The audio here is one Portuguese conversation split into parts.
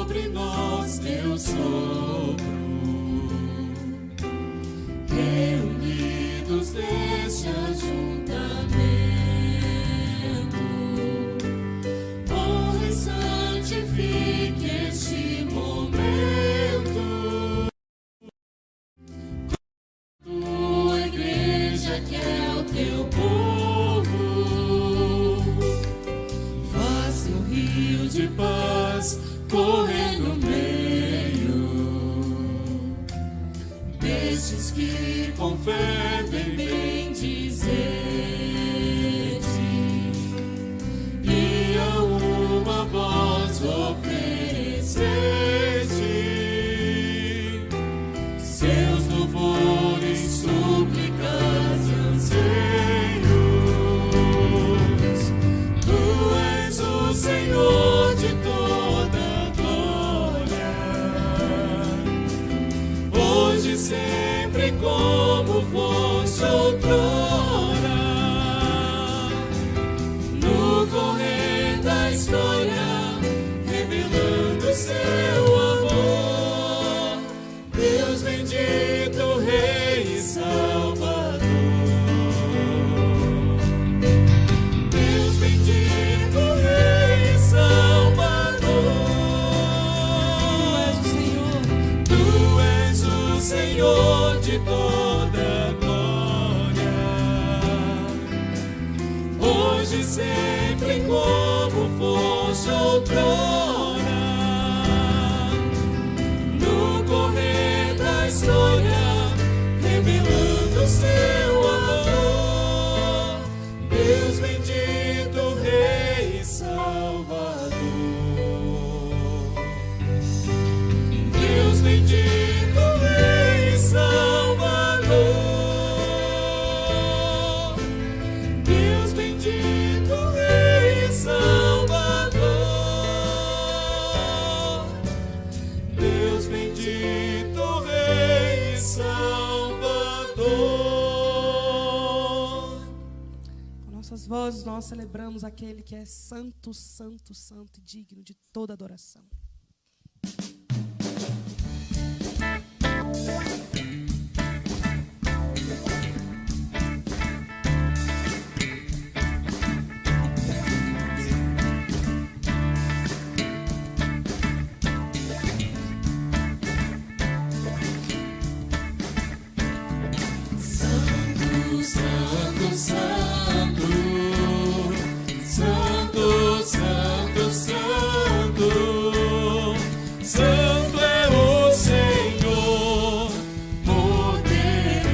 sobre nós teu sopro, reunidos neste ajuntamento. Honra e santifique este momento. Tua igreja que é o teu povo, faça um rio de paz correr no meio destes que com fé vem bendizer-te, e a uma voz oferecer-te seus louvores, súplicas, anseios. Tu és o Senhor de toda glória, hoje, sempre, como foste outrora, no correr da história, revelando seu amor. Deus bendito, Rei e Salvador. Deus bendito, Rei e Salvador. Tu és o Senhor de toda glória, hoje, sempre, como foste outrora, no correr da história, revelando seu amor. Deus bendito, Rei e Salvador. Deus bendito, Rei e Salvador. Deus bendito, Rei e Salvador. Deus bendito, Rei e Salvador. Com nossas vozes nós celebramos aquele que é santo, santo, santo e digno de toda adoração. Santo, santo, santo, santo, santo, santo, santo é o Senhor poderoso,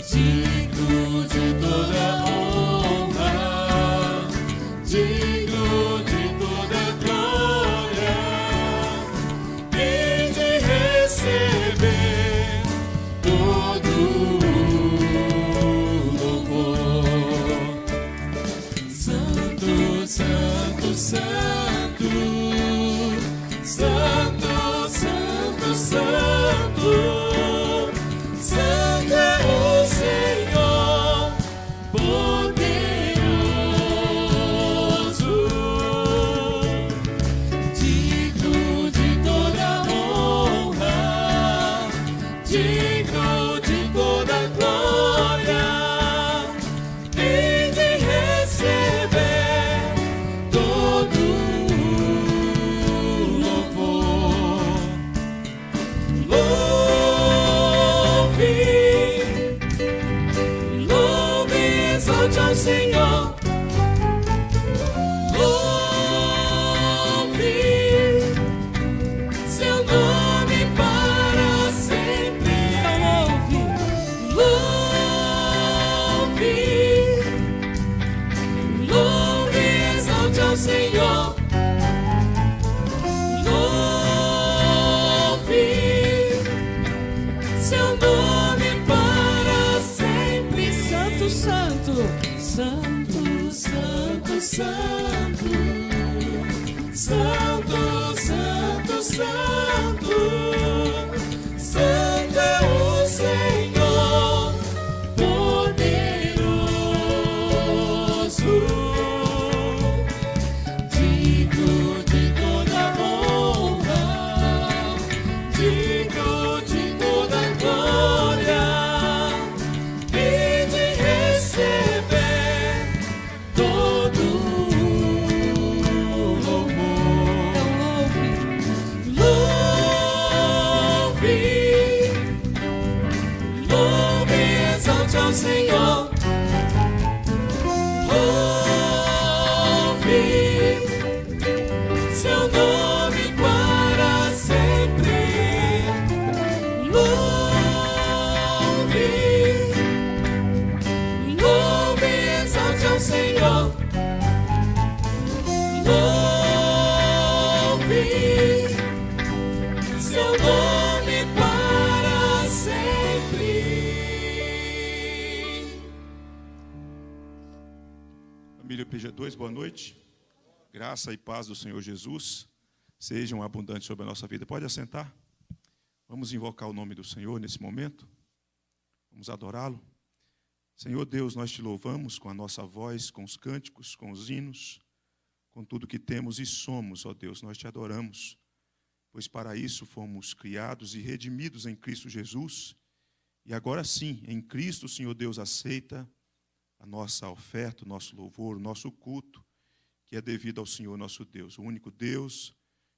digno de toda honra, digno de toda glória, e de receber todo louvor. Santo, santo, santo, santo, santo, santo, santo é o Senhor poderoso, digno de toda honra, digno de toda glória, e de receber todo louvor. Louve, louve, exalte ao Senhor. Louve seu nome para sempre. Louve, louve, exalte ao Senhor. Louve seu nome para sempre. Santo, santo, santo, santo, santo, santo, santo, santo, santo é o Senhor poderoso. seu nome para sempre. Louve, louve, exalte ao Senhor. Louve seu nome para sempre. Família PG2, boa noite. Graça e paz do Senhor Jesus sejam abundantes sobre a nossa vida. Pode assentar. Vamos invocar o nome do Senhor nesse momento. Vamos adorá-lo. Senhor Deus, nós te louvamos com a nossa voz, com os cânticos, com os hinos, com tudo que temos e somos, ó Deus, nós te adoramos, pois para isso fomos criados e redimidos em Cristo Jesus, e agora sim, em Cristo, Senhor Deus, aceita a nossa oferta, o nosso louvor, o nosso culto, que é devido ao Senhor nosso Deus, o único Deus,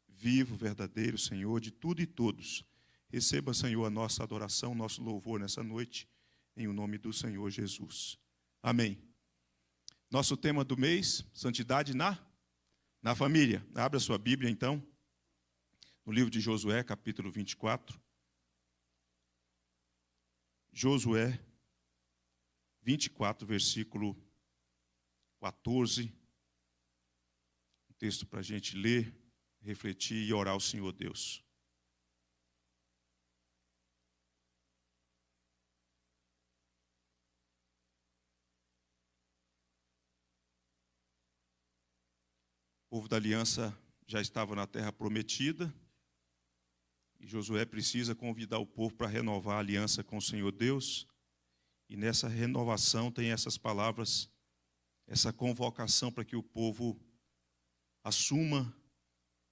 vivo, verdadeiro, Senhor, de tudo e todos. Receba, Senhor, a nossa adoração, nosso louvor nessa noite, em o nome do Senhor Jesus. Amém. Nosso tema do mês, santidade na família. Abra sua Bíblia, então, no livro de Josué, capítulo 24. Josué 24, versículo 14. Um texto para a gente ler, refletir e orar ao Senhor Deus. O povo da aliança já estava na terra prometida, e Josué precisa convidar o povo para renovar a aliança com o Senhor Deus, e nessa renovação tem essas palavras, essa convocação para que o povo assuma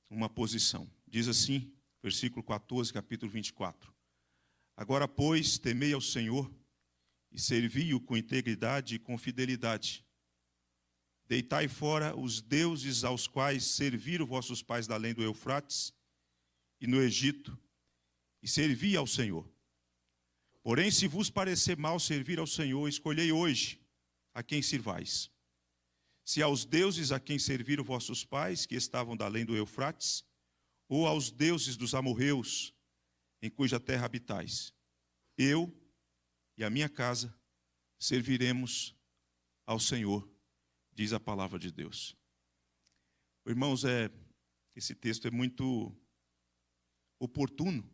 uma posição. Diz assim, versículo 14, capítulo 24. Agora, pois, temei ao Senhor e servi-o com integridade e com fidelidade. Deitai fora os deuses aos quais serviram vossos pais da além do Eufrates e no Egito, e servi ao Senhor. Porém, se vos parecer mal servir ao Senhor, escolhei hoje a quem sirvais. Se aos deuses a quem serviram vossos pais, que estavam da além do Eufrates, ou aos deuses dos amorreus, em cuja terra habitais. Eu e a minha casa serviremos ao Senhor, diz a palavra de Deus. Irmãos, esse texto é muito oportuno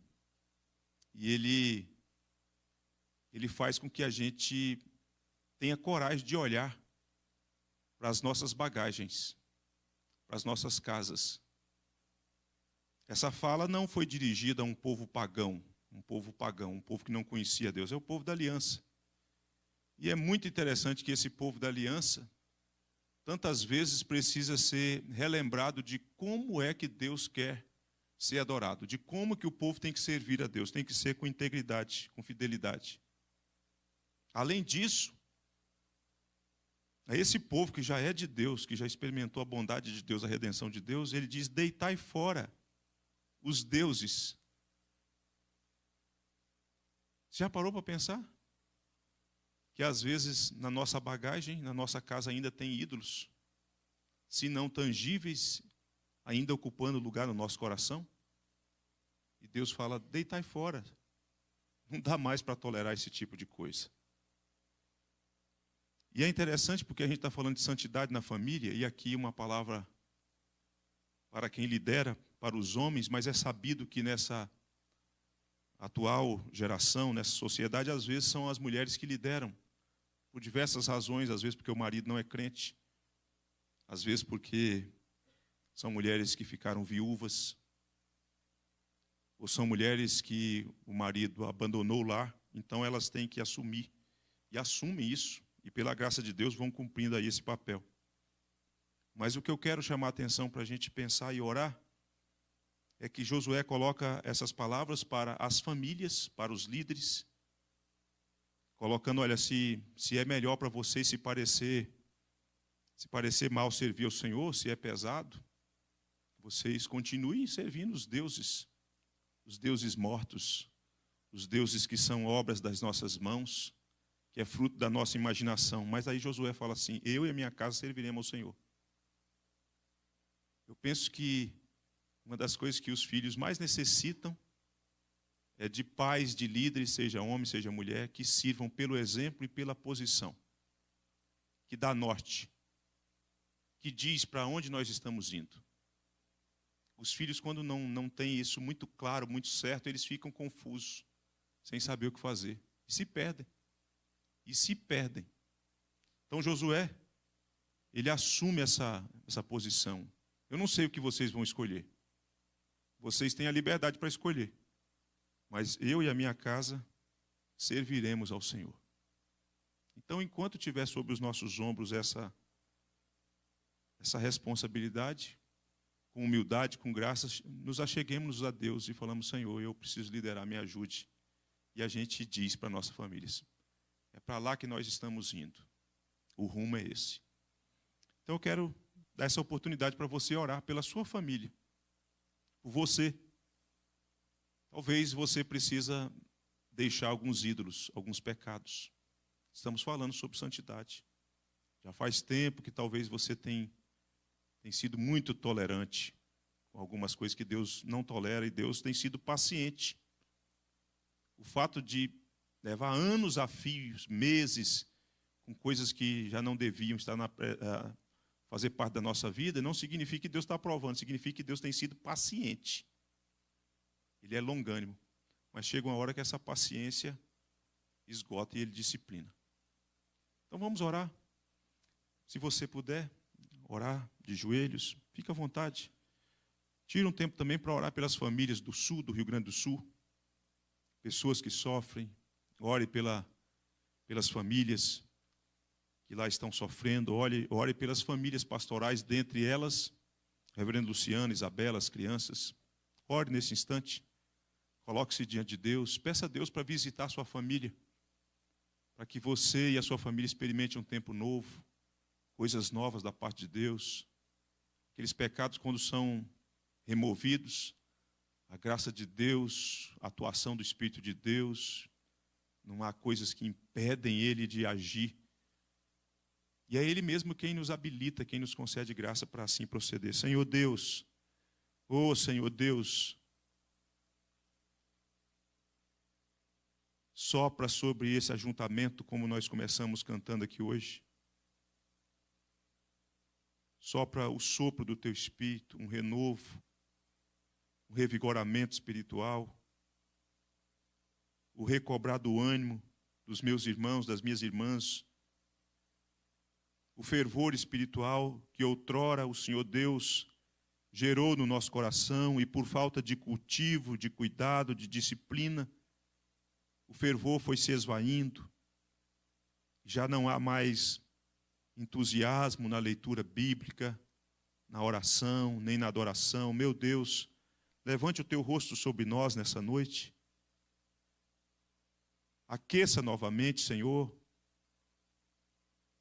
e ele faz com que a gente tenha coragem de olhar para as nossas bagagens, para as nossas casas. Essa fala não foi dirigida a um povo pagão, um povo que não conhecia Deus, é o povo da aliança. E é muito interessante que esse povo da aliança tantas vezes precisa ser relembrado de como é que Deus quer ser adorado, de como que o povo tem que servir a Deus, tem que ser com integridade, com fidelidade. Além disso, a esse povo que já é de Deus, que já experimentou a bondade de Deus, a redenção de Deus, ele diz, deitai fora os deuses. Você já parou para pensar? Que às vezes na nossa bagagem, na nossa casa ainda tem ídolos, se não tangíveis, ainda ocupando lugar no nosso coração. E Deus fala, deitai fora. Não dá mais para tolerar esse tipo de coisa. E é interessante porque a gente está falando de santidade na família, e aqui uma palavra para quem lidera, para os homens, mas é sabido que nessa atual geração, nessa sociedade, às vezes são as mulheres que lideram. Por diversas razões, às vezes porque o marido não é crente, às vezes porque são mulheres que ficaram viúvas, ou são mulheres que o marido abandonou lá, então elas têm que assumir, e assumem isso, e pela graça de Deus vão cumprindo aí esse papel. Mas o que eu quero chamar a atenção para a gente pensar e orar, é que Josué coloca essas palavras para as famílias, para os líderes, colocando, olha, se é melhor para vocês se parecer mal servir ao Senhor, se é pesado, vocês continuem servindo os deuses mortos, os deuses que são obras das nossas mãos, que é fruto da nossa imaginação. Mas aí Josué fala assim, eu e a minha casa serviremos ao Senhor. Eu penso que uma das coisas que os filhos mais necessitam é de pais, de líderes, seja homem, seja mulher, que sirvam pelo exemplo e pela posição, que dá norte, que diz para onde nós estamos indo. Os filhos, quando não têm isso muito claro, muito certo, eles ficam confusos, sem saber o que fazer. E se perdem. E se perdem. Então Josué, ele assume essa posição. Eu não sei o que vocês vão escolher. Vocês têm a liberdade para escolher. Mas eu e a minha casa serviremos ao Senhor. Então, enquanto tiver sobre os nossos ombros essa responsabilidade, com humildade, com graça, nos acheguemos a Deus e falamos: Senhor, eu preciso liderar, me ajude. E a gente diz para a nossa família: é para lá que nós estamos indo. O rumo é esse. Então eu quero dar essa oportunidade para você orar pela sua família, por você. Talvez você precisa deixar alguns ídolos, alguns pecados. Estamos falando sobre santidade. Já faz tempo que talvez você tem sido muito tolerante com algumas coisas que Deus não tolera, e Deus tem sido paciente. O fato de levar anos a fios, meses, com coisas que já não deviam estar fazer parte da nossa vida, não significa que Deus está aprovando, significa que Deus tem sido paciente. Ele é longânimo, mas chega uma hora que essa paciência esgota e Ele disciplina. Então vamos orar. Se você puder orar de joelhos, fique à vontade. Tira um tempo também para orar pelas famílias do sul, do Rio Grande do Sul. Pessoas que sofrem. Ore pelas famílias que lá estão sofrendo. Ore pelas famílias pastorais, dentre elas, Reverendo Luciano, Isabela, as crianças. Ore nesse instante. Coloque-se diante de Deus. Peça a Deus para visitar a sua família, para que você e a sua família experimentem um tempo novo, coisas novas da parte de Deus. Aqueles pecados, quando são removidos, a graça de Deus, a atuação do Espírito de Deus, não há coisas que impedem Ele de agir. E é Ele mesmo quem nos habilita, quem nos concede graça para assim proceder. Senhor Deus, Senhor Deus, sopra sobre esse ajuntamento, como nós começamos cantando aqui hoje. Sopra o sopro do Teu Espírito, um renovo, um revigoramento espiritual, o recobrar do ânimo dos meus irmãos, das minhas irmãs, o fervor espiritual que outrora o Senhor Deus gerou no nosso coração e por falta de cultivo, de cuidado, de disciplina, o fervor foi se esvaindo, já não há mais entusiasmo na leitura bíblica, na oração, nem na adoração. Meu Deus, levante o Teu rosto sobre nós nessa noite. Aqueça novamente, Senhor,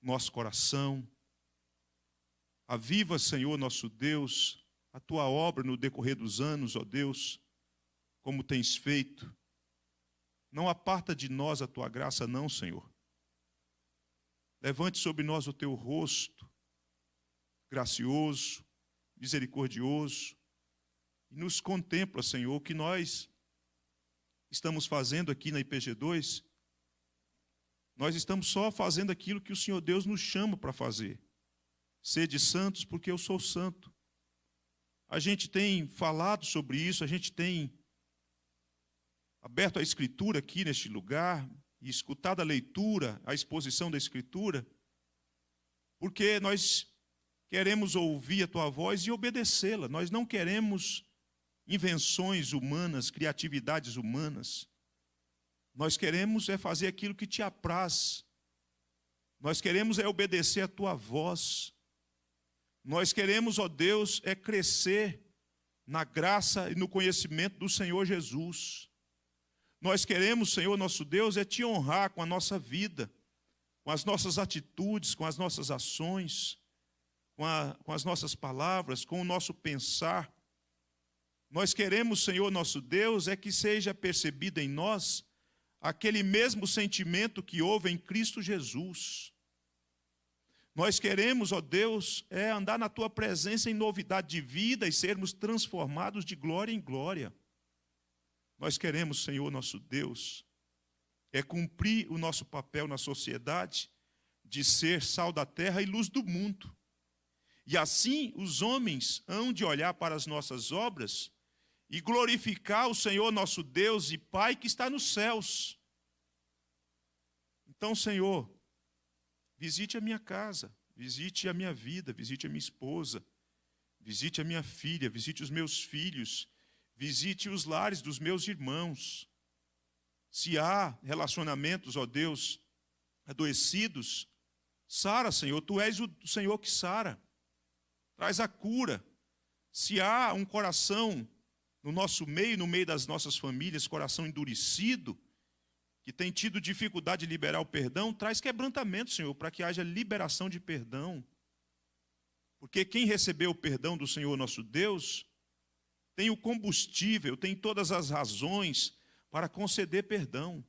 nosso coração. Aviva, Senhor, nosso Deus, a Tua obra no decorrer dos anos, ó Deus, como tens feito. Não aparta de nós a Tua graça, não, Senhor. Levante sobre nós o Teu rosto, gracioso, misericordioso, e nos contempla, Senhor, o que nós estamos fazendo aqui na IPG2. Nós estamos só fazendo aquilo que o Senhor Deus nos chama para fazer. Sede santos, porque eu sou santo. A gente tem falado sobre isso, a gente tem aberto a Escritura aqui neste lugar e escutado a leitura, a exposição da Escritura, porque nós queremos ouvir a Tua voz e obedecê-la. Nós não queremos invenções humanas, criatividades humanas. Nós queremos fazer aquilo que Te apraz. Nós queremos obedecer a Tua voz. Nós queremos, ó Deus, crescer na graça e no conhecimento do Senhor Jesus. Nós queremos, Senhor nosso Deus, Te honrar com a nossa vida, com as nossas atitudes, com as nossas ações, com as nossas palavras, com o nosso pensar. Nós queremos, Senhor nosso Deus, que seja percebido em nós aquele mesmo sentimento que houve em Cristo Jesus. Nós queremos, ó Deus, andar na tua presença em novidade de vida e sermos transformados de glória em glória. Nós queremos, Senhor nosso Deus, cumprir o nosso papel na sociedade de ser sal da terra e luz do mundo. E assim os homens hão de olhar para as nossas obras e glorificar o Senhor nosso Deus e Pai que está nos céus. Então, Senhor, visite a minha casa, visite a minha vida, visite a minha esposa, visite a minha filha, visite os meus filhos, visite os lares dos meus irmãos. Se há relacionamentos, ó Deus, adoecidos, sara, Senhor, Tu és o Senhor que sara. Traz a cura. Se há um coração no nosso meio, no meio das nossas famílias, coração endurecido, que tem tido dificuldade de liberar o perdão, traz quebrantamento, Senhor, para que haja liberação de perdão. Porque quem recebeu o perdão do Senhor nosso Deus, tem o combustível, tem todas as razões para conceder perdão.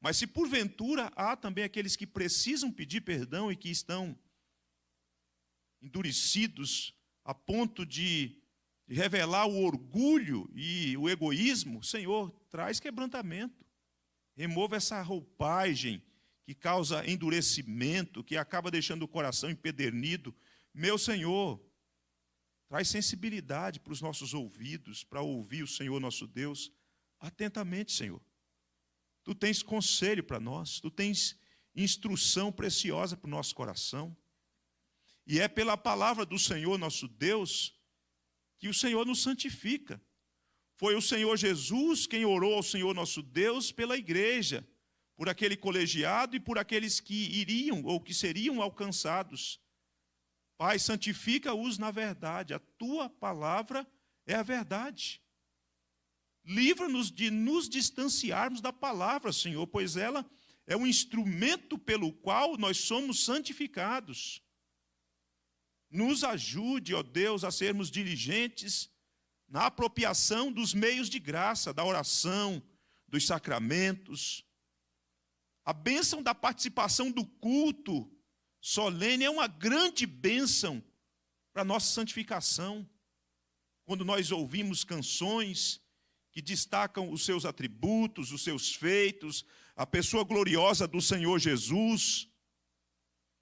Mas se porventura há também aqueles que precisam pedir perdão e que estão endurecidos a ponto de revelar o orgulho e o egoísmo, Senhor, traz quebrantamento. Remova essa roupagem que causa endurecimento, que acaba deixando o coração empedernido. Meu Senhor, traz sensibilidade para os nossos ouvidos, para ouvir o Senhor nosso Deus atentamente, Senhor. Tu tens conselho para nós, Tu tens instrução preciosa para o nosso coração. E é pela palavra do Senhor nosso Deus que o Senhor nos santifica. Foi o Senhor Jesus quem orou ao Senhor nosso Deus pela igreja, por aquele colegiado e por aqueles que iriam ou que seriam alcançados. Pai, santifica-os na verdade. A Tua palavra é a verdade. Livra-nos de nos distanciarmos da palavra, Senhor, pois ela é um instrumento pelo qual nós somos santificados. Nos ajude, ó Deus, a sermos diligentes na apropriação dos meios de graça, da oração, dos sacramentos. A bênção da participação do culto solene é uma grande bênção para a nossa santificação. Quando nós ouvimos canções que destacam os seus atributos, os seus feitos, a pessoa gloriosa do Senhor Jesus.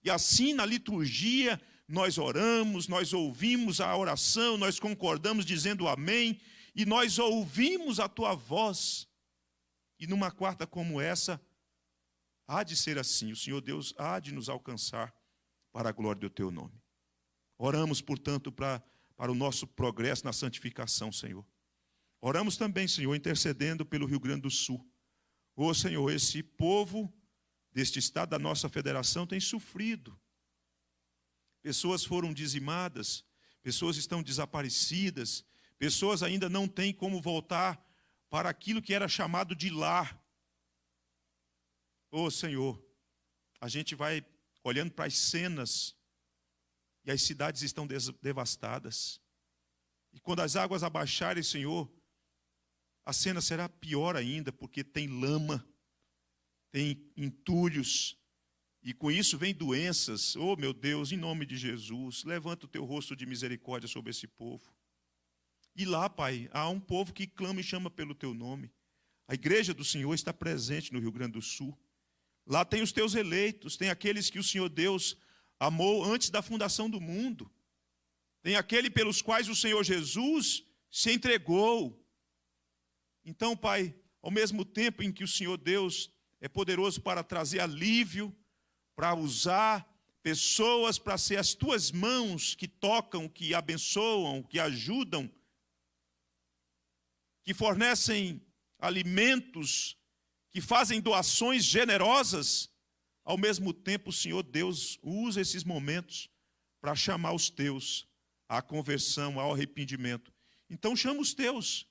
E assim, na liturgia, nós oramos, nós ouvimos a oração, nós concordamos dizendo amém, e nós ouvimos a Tua voz. E numa quarta como essa, há de ser assim, o Senhor Deus há de nos alcançar para a glória do Teu nome. Oramos, portanto, para o nosso progresso na santificação, Senhor. Oramos também, Senhor, intercedendo pelo Rio Grande do Sul. Ô, Senhor, esse povo deste estado da nossa federação tem sofrido. Pessoas foram dizimadas, pessoas estão desaparecidas, pessoas ainda não têm como voltar para aquilo que era chamado de lar. Ô, Senhor, a gente vai olhando para as cenas e as cidades estão devastadas. E quando as águas abaixarem, Senhor, a cena será pior ainda, porque tem lama, tem entulhos, e com isso vem doenças. Oh, meu Deus, em nome de Jesus, levanta o Teu rosto de misericórdia sobre esse povo. E lá, Pai, há um povo que clama e chama pelo Teu nome. A igreja do Senhor está presente no Rio Grande do Sul. Lá tem os Teus eleitos, tem aqueles que o Senhor Deus amou antes da fundação do mundo. Tem aquele pelos quais o Senhor Jesus se entregou. Então, Pai, ao mesmo tempo em que o Senhor Deus é poderoso para trazer alívio, para usar pessoas para ser as Tuas mãos que tocam, que abençoam, que ajudam, que fornecem alimentos, que fazem doações generosas, ao mesmo tempo o Senhor Deus usa esses momentos para chamar os Teus à conversão, ao arrependimento. Então chama os Teus,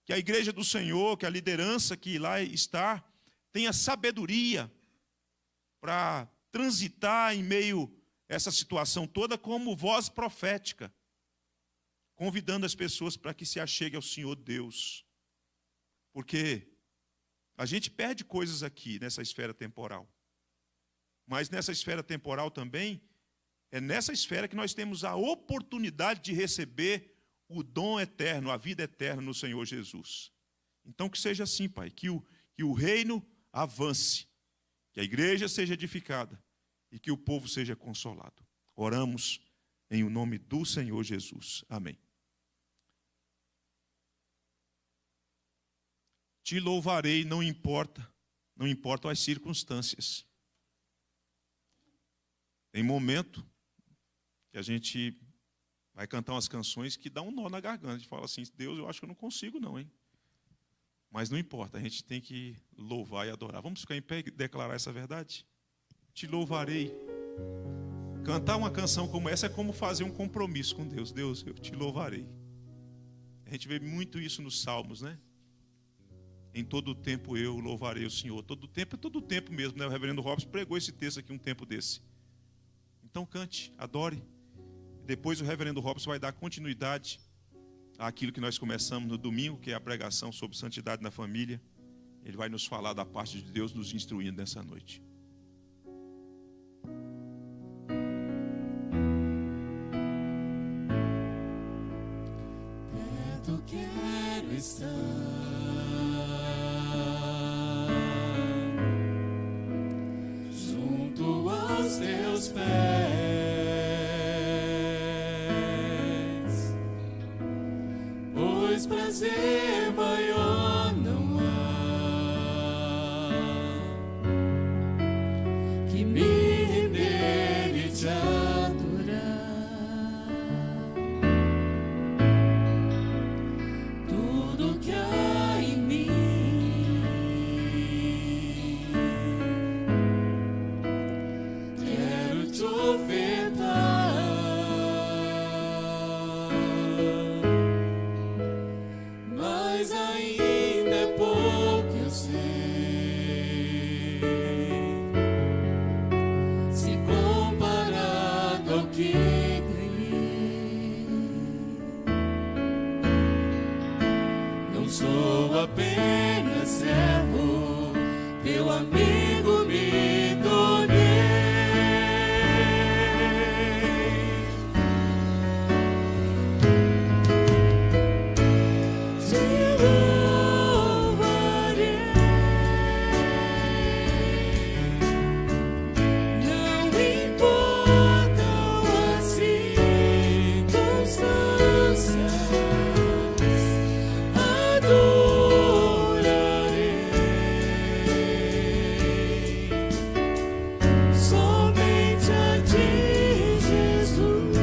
que a igreja do Senhor, que a liderança que lá está, tenha sabedoria para transitar em meio a essa situação toda como voz profética, convidando as pessoas para que se acheguem ao Senhor Deus. Porque a gente perde coisas aqui nessa esfera temporal. mas nessa esfera temporal também, é nessa esfera que nós temos a oportunidade de receber o dom eterno, a vida eterna no Senhor Jesus. Então que seja assim, Pai, que o reino avance, que a igreja seja edificada e que o povo seja consolado. Oramos em o nome do Senhor Jesus. Amém. Te louvarei, não importam as circunstâncias. Tem momento que a gente vai cantar umas canções que dá um nó na garganta. A gente fala assim, Deus, eu acho que eu não consigo não, hein? Mas não importa, a gente tem que louvar e adorar. Vamos ficar em pé e declarar essa verdade? Te louvarei. Cantar uma canção como essa é como fazer um compromisso com Deus. Deus, eu te louvarei. A gente vê muito isso nos Salmos, né? Em todo o tempo eu louvarei o Senhor. Todo o tempo é todo o tempo mesmo, né? O reverendo Robson pregou esse texto aqui um tempo desse. Então cante, adore. Depois o reverendo Robson vai dar continuidade àquilo que nós começamos no domingo, que é a pregação sobre santidade na família. Ele vai nos falar da parte de Deus, nos instruindo nessa noite. Perto quero estar, junto aos teus pés, pois prazer maior não há que me render e te adorar. Tudo que há em mim quero te ofertar, mas ainda é pouco eu sei, se comparado ao que ganhei. Não sou apenas servo, teu amigo me tornei. Te louvarei, não importam as circunstâncias, adorarei somente a ti, Jesus.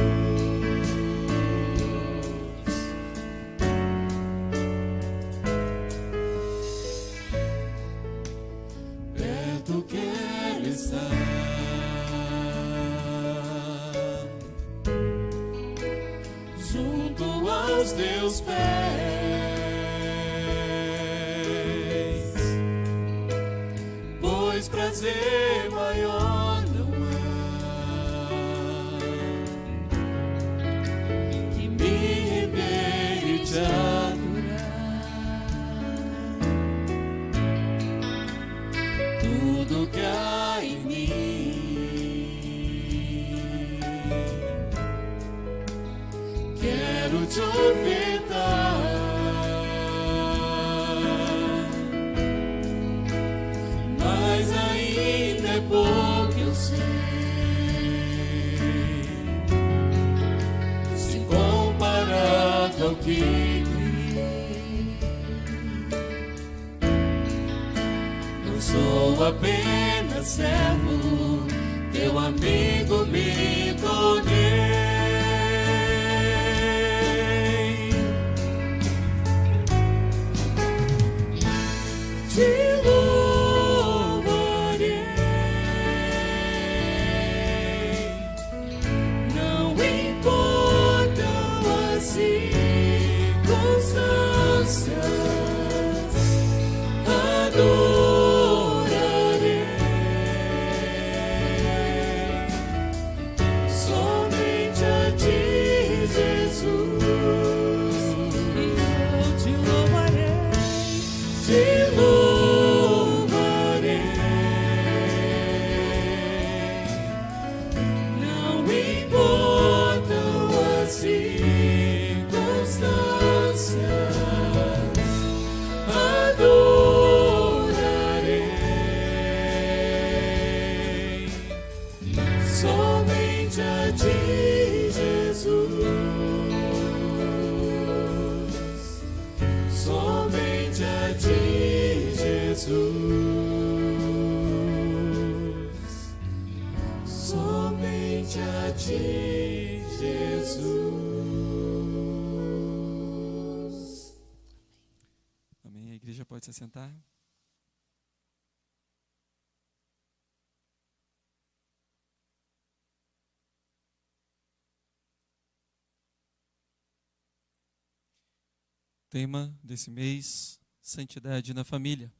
Perto quero estar, junto aos teus pés, pois prazer maior não há que me render e te adorar. Tudo que há em mim quero te ofertar, mas ainda é pouco eu sei, se comparado ao que ganhei. Não sou apenas servo, teu amigo me tornei. Te louvarei, não importam as circunstâncias, adorarei somente pode se assentar. Tema desse mês, santidade na família.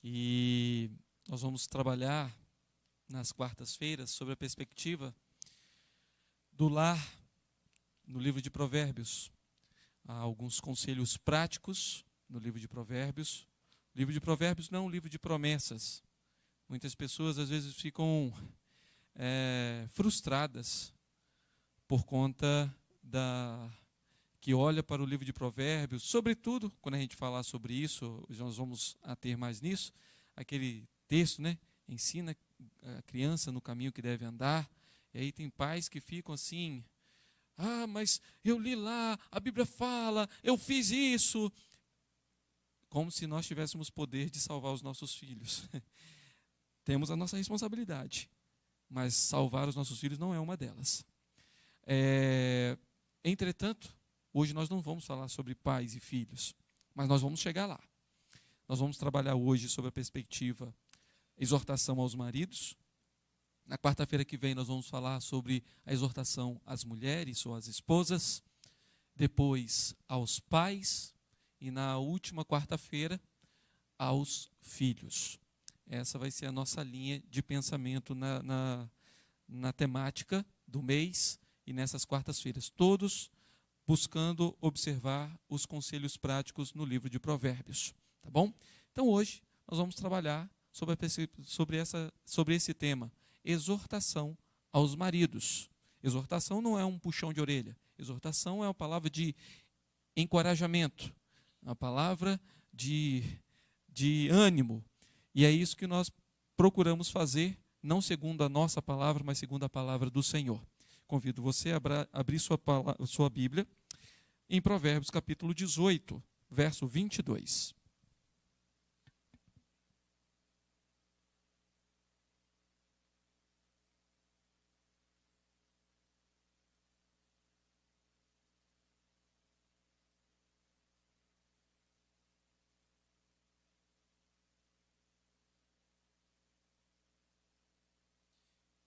E nós vamos trabalhar nas quartas-feiras sobre a perspectiva do lar no livro de Provérbios. Há alguns conselhos práticos no livro de Provérbios. O livro de Provérbios não é um livro de promessas. Muitas pessoas às vezes ficam frustradas por conta que olha para o livro de Provérbios, sobretudo, quando a gente falar sobre isso, nós vamos ater mais nisso, aquele texto, né? Ensina a criança no caminho que deve andar. E aí tem pais que ficam assim, mas eu li lá, a Bíblia fala, eu fiz isso. Como se nós tivéssemos poder de salvar os nossos filhos. Temos a nossa responsabilidade, mas salvar os nossos filhos não é uma delas. Entretanto, hoje nós não vamos falar sobre pais e filhos, mas nós vamos chegar lá. Nós vamos trabalhar hoje sobre a perspectiva exortação aos maridos. Na quarta-feira que vem nós vamos falar sobre a exortação às mulheres ou às esposas, depois aos pais e na última quarta-feira aos filhos. Essa vai ser a nossa linha de pensamento na temática do mês e nessas quartas-feiras, todos buscando observar os conselhos práticos no livro de Provérbios, tá bom? Então hoje nós vamos trabalhar sobre esse tema, exortação aos maridos. Exortação não é um puxão de orelha, exortação é uma palavra de encorajamento, uma palavra de ânimo, e é isso que nós procuramos fazer, não segundo a nossa palavra, mas segundo a palavra do Senhor. Convido você a abrir sua Bíblia em Provérbios capítulo 18, verso 22.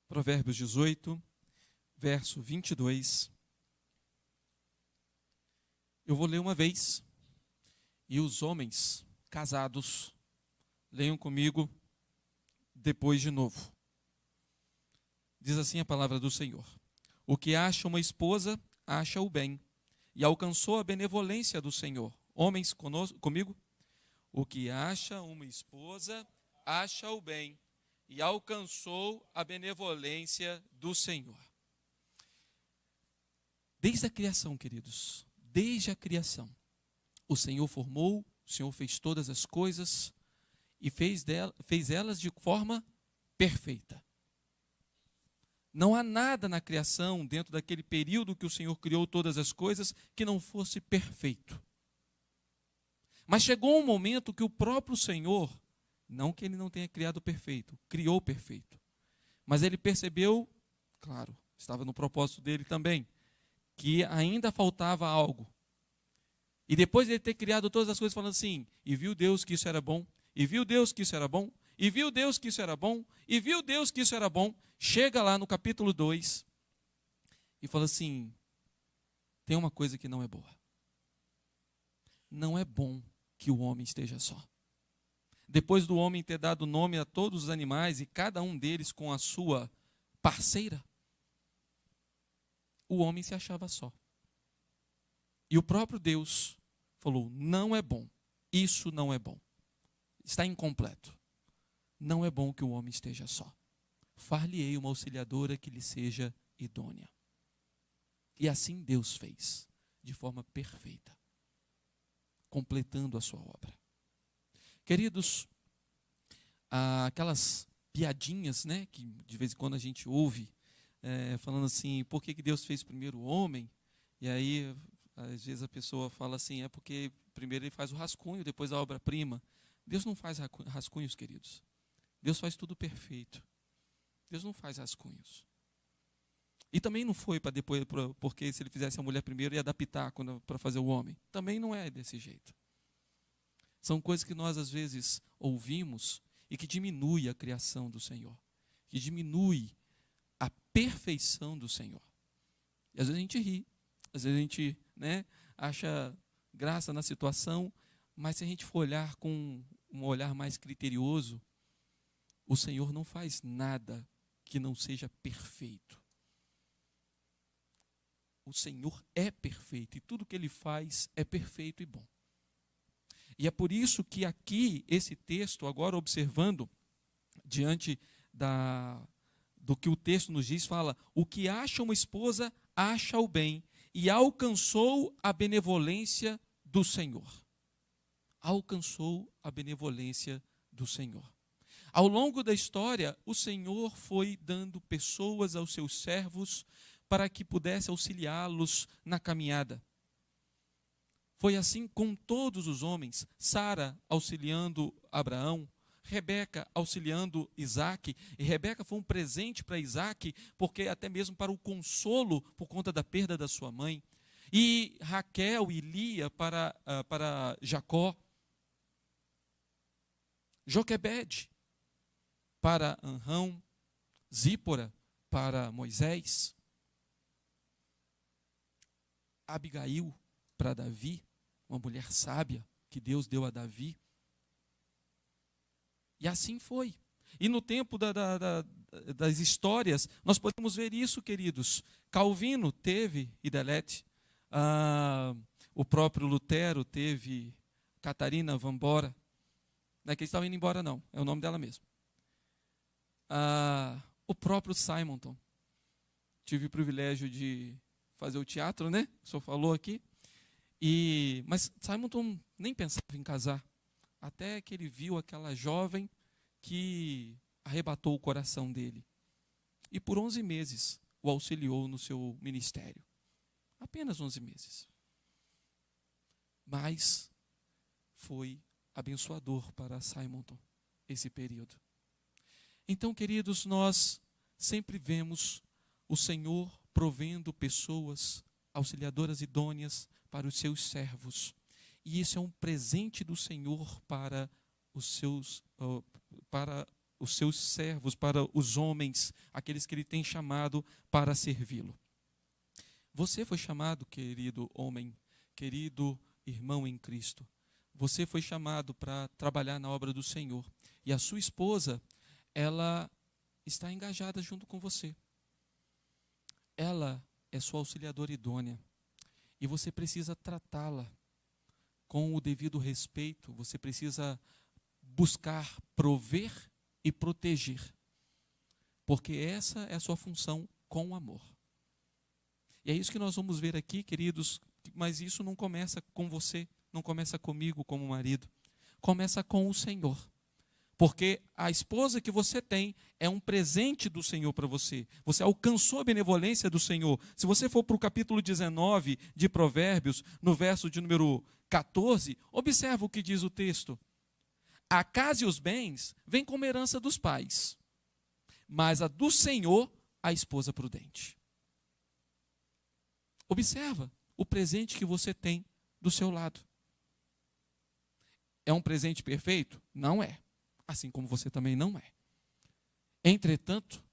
Provérbios 18, verso 22. Eu vou ler uma vez, e os homens casados leiam comigo depois de novo. Diz assim a palavra do Senhor: o que acha uma esposa, acha o bem, e alcançou a benevolência do Senhor. Homens comigo? O que acha uma esposa, acha o bem, e alcançou a benevolência do Senhor. Desde a criação, queridos, desde a criação, o Senhor formou, o Senhor fez todas as coisas e fez elas de forma perfeita. Não há nada na criação, dentro daquele período que o Senhor criou todas as coisas, que não fosse perfeito. Mas chegou um momento que o próprio Senhor, não que ele não tenha criado perfeito, criou perfeito. Mas ele percebeu, claro, estava no propósito dele também, que ainda faltava algo. E depois de ele ter criado todas as coisas, falando assim, e viu Deus que isso era bom, e viu Deus que isso era bom, e viu Deus que isso era bom, e viu Deus que isso era bom, chega lá no capítulo 2 e fala assim, tem uma coisa que não é boa. Não é bom que o homem esteja só. Depois do homem ter dado nome a todos os animais e cada um deles com a sua parceira, o homem se achava só. E o próprio Deus falou, não é bom, isso não é bom, está incompleto. Não é bom que o homem esteja só. Far-lhe-ei uma auxiliadora que lhe seja idônea. E assim Deus fez, de forma perfeita, completando a sua obra. Queridos, aquelas piadinhas, né, que de vez em quando a gente ouve, falando assim, por que Deus fez primeiro o homem? E aí, às vezes a pessoa fala assim, é porque primeiro ele faz o rascunho, depois a obra-prima. Deus não faz rascunhos, queridos. Deus faz tudo perfeito. Deus não faz rascunhos. E também não foi para depois, porque se ele fizesse a mulher primeiro, ia adaptar para fazer o homem. Também não é desse jeito. São coisas que nós às vezes ouvimos e que diminui a criação do Senhor, que diminui a perfeição do Senhor. E às vezes a gente ri, às vezes a gente, acha graça na situação, mas se a gente for olhar com um olhar mais criterioso, o Senhor não faz nada que não seja perfeito. O Senhor é perfeito e tudo que Ele faz é perfeito e bom. E é por isso que aqui, esse texto, agora observando, diante do que o texto nos diz, fala: o que acha uma esposa, acha o bem, e alcançou a benevolência do Senhor. Alcançou a benevolência do Senhor. Ao longo da história, o Senhor foi dando pessoas aos seus servos para que pudesse auxiliá-los na caminhada. Foi assim com todos os homens, Sara auxiliando Abraão, Rebeca auxiliando Isaque, e Rebeca foi um presente para Isaque, porque até mesmo para o consolo por conta da perda da sua mãe, e Raquel e Lia para Jacó, Joquebede para Anrão, Zípora para Moisés, Abigail para Davi, uma mulher sábia que Deus deu a Davi. E assim foi. E no tempo das histórias, nós podemos ver isso, queridos. Calvino teve Idelete, o próprio Lutero teve Catarina van Bora. Não é que eles estavam indo embora, não, é o nome dela mesmo. O próprio Simonton. Tive o privilégio de fazer o teatro, né? O senhor falou aqui. Mas Simonton nem pensava em casar, até que ele viu aquela jovem que arrebatou o coração dele. E por 11 meses o auxiliou no seu ministério. Apenas 11 meses. Mas foi abençoador para Simonton esse período. Então, queridos, nós sempre vemos o Senhor provendo pessoas auxiliadoras idôneas para os seus servos. E isso é um presente do Senhor para os seus servos, para os homens, aqueles que Ele tem chamado para servi-lo. Você foi chamado, querido homem, querido irmão em Cristo. Você foi chamado para trabalhar na obra do Senhor. E a sua esposa, ela está engajada junto com você. Ela é sua auxiliadora idônea. E você precisa tratá-la com o devido respeito. Você precisa buscar prover e proteger. Porque essa é a sua função com amor. E é isso que nós vamos ver aqui, queridos. Mas isso não começa com você, não começa comigo como marido. Começa com o Senhor. Porque a esposa que você tem é um presente do Senhor para você. Você alcançou a benevolência do Senhor. Se você for para o capítulo 19 de Provérbios, no verso de número 14, observa o que diz o texto. A casa e os bens vêm como herança dos pais, mas a do Senhor, a esposa prudente. Observa o presente que você tem do seu lado. É um presente perfeito? Não é. Assim como você também não é. Entretanto,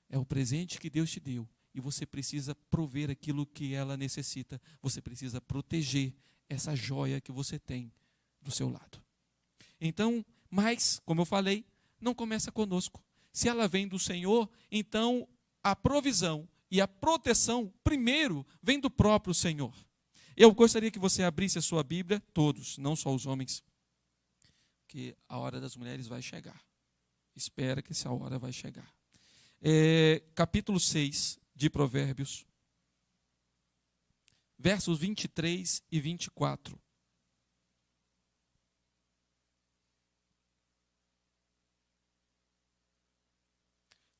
é o presente que Deus te deu. E você precisa prover aquilo que ela necessita. Você precisa proteger essa joia que você tem do seu lado. Então, mas, como eu falei, não começa conosco. Se ela vem do Senhor, então a provisão e a proteção, primeiro, vem do próprio Senhor. Eu gostaria que você abrisse a sua Bíblia, todos, não só os homens, que a hora das mulheres vai chegar. Espera que essa hora vai chegar. Capítulo 6 de Provérbios, versos 23 e 24.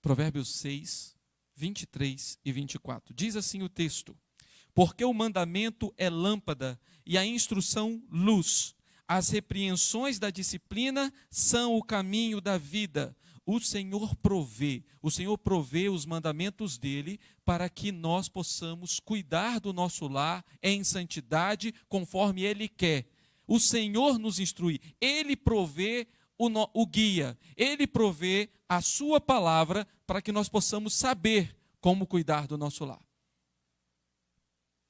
Provérbios 6, 23 e 24. Diz assim o texto: porque o mandamento é lâmpada e a instrução luz. As repreensões da disciplina são o caminho da vida. O Senhor provê os mandamentos dele para que nós possamos cuidar do nosso lar em santidade conforme ele quer. o Senhor nos instrui, Ele provê o guia, Ele provê a sua palavra para que nós possamos saber como cuidar do nosso lar.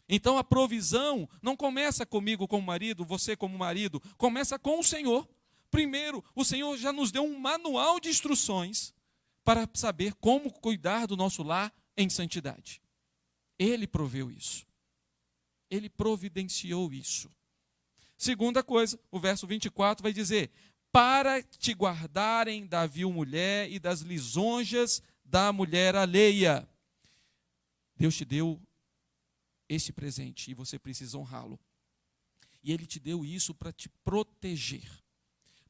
Então a provisão não começa comigo como marido, você como marido, começa com o Senhor. Primeiro, o Senhor já nos deu um manual de instruções para saber como cuidar do nosso lar em santidade. Ele proveu isso. Ele providenciou isso. Segunda coisa, o verso 24 vai dizer: para te guardarem da vil mulher e das lisonjas da mulher alheia. Deus te deu este presente e você precisa honrá-lo. E Ele te deu isso para te proteger.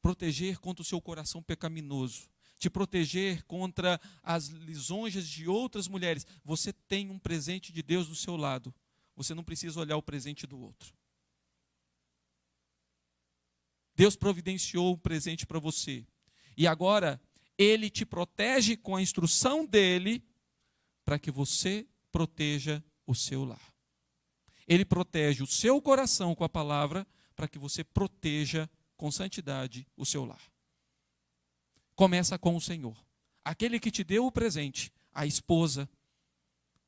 Proteger contra o seu coração pecaminoso. Te proteger contra as lisonjas de outras mulheres. Você tem um presente de Deus do seu lado. Você não precisa olhar o presente do outro. Deus providenciou um presente para você. E agora, Ele te protege com a instrução dEle para que você proteja o seu lar. Ele protege o seu coração com a palavra para que você proteja com santidade o seu lar. Começa com o Senhor. Aquele que te deu o presente, a esposa.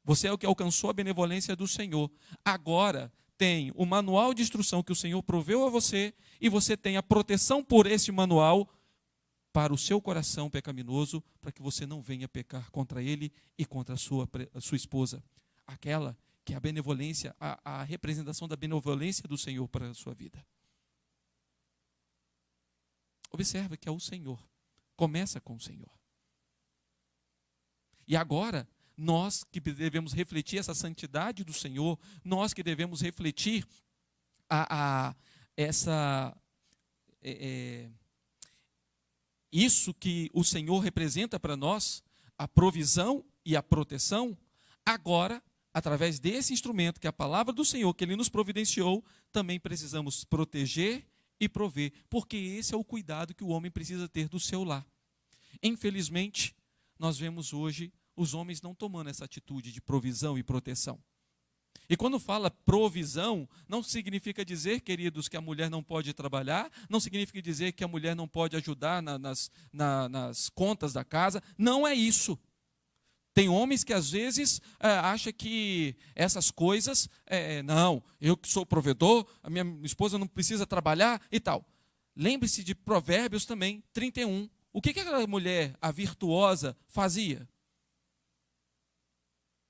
Você é o que alcançou a benevolência do Senhor. Agora tem o manual de instrução que o Senhor proveu a você e você tem a proteção por esse manual para o seu coração pecaminoso, para que você não venha pecar contra ele e contra a sua esposa. Aquela que é a benevolência, a representação da benevolência do Senhor para a sua vida. Observa que é o Senhor. Começa com o Senhor. E agora, nós que devemos refletir essa santidade do Senhor, nós que devemos refletir isso que o Senhor representa para nós, a provisão e a proteção, agora, através desse instrumento, que é a palavra do Senhor, que Ele nos providenciou, também precisamos proteger e prover, porque esse é o cuidado que o homem precisa ter do seu lar. Infelizmente, nós vemos hoje os homens não tomando essa atitude de provisão e proteção. E quando fala provisão, não significa dizer, queridos, que a mulher não pode trabalhar, não significa dizer que a mulher não pode ajudar nas contas da casa, não é isso. Tem homens que às vezes acham que essas coisas, não, eu que sou provedor, a minha esposa não precisa trabalhar e tal. Lembre-se de Provérbios também, 31. O que aquela mulher, a virtuosa, fazia?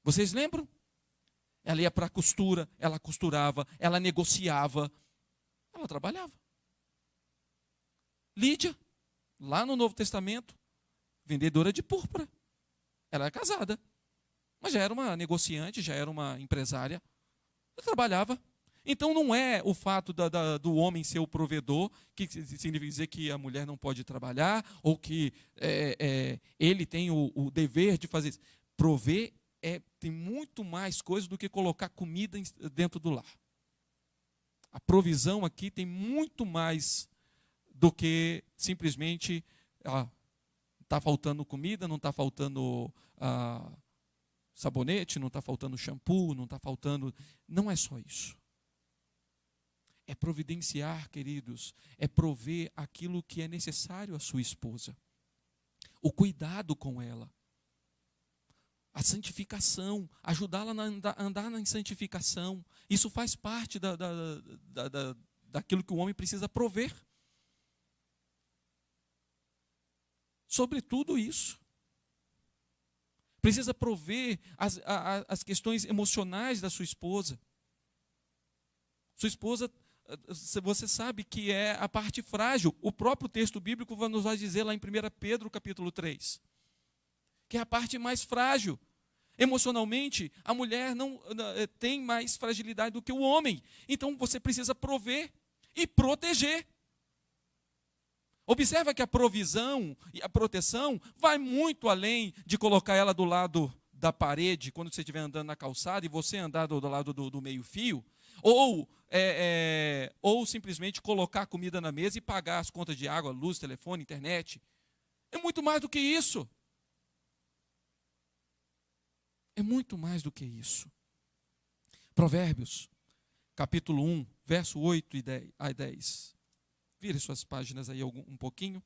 Vocês lembram? Ela ia para a costura, ela costurava, ela negociava, ela trabalhava. Lídia, lá no Novo Testamento, vendedora de púrpura. Ela era casada, mas já era uma negociante, já era uma empresária. Ela trabalhava. Então não é o fato do homem ser o provedor que significa dizer que a mulher não pode trabalhar ou que ele tem o dever de fazer isso. Prover tem muito mais coisa do que colocar comida dentro do lar. A provisão aqui tem muito mais do que simplesmente está faltando comida, não está faltando sabonete, não está faltando shampoo, não está faltando... Não é só isso. É providenciar, queridos, é prover aquilo que é necessário à sua esposa. O cuidado com ela. A santificação, ajudá-la a andar na santificação. Isso faz parte daquilo que o homem precisa prover. Sobre tudo isso. Precisa prover as questões emocionais da sua esposa. Sua esposa, você sabe que é a parte frágil. O próprio texto bíblico nos vai dizer lá em 1 Pedro, capítulo 3. Que é a parte mais frágil. Emocionalmente, a mulher não tem mais fragilidade do que o homem. Então, você precisa prover e proteger. Observa que a provisão e a proteção vai muito além de colocar ela do lado da parede, quando você estiver andando na calçada, e você andar do lado do meio-fio, ou simplesmente colocar comida na mesa e pagar as contas de água, luz, telefone, internet. É muito mais do que isso. É muito mais do que isso. Provérbios, capítulo 1, verso 8 a 10. Vire suas páginas aí um pouquinho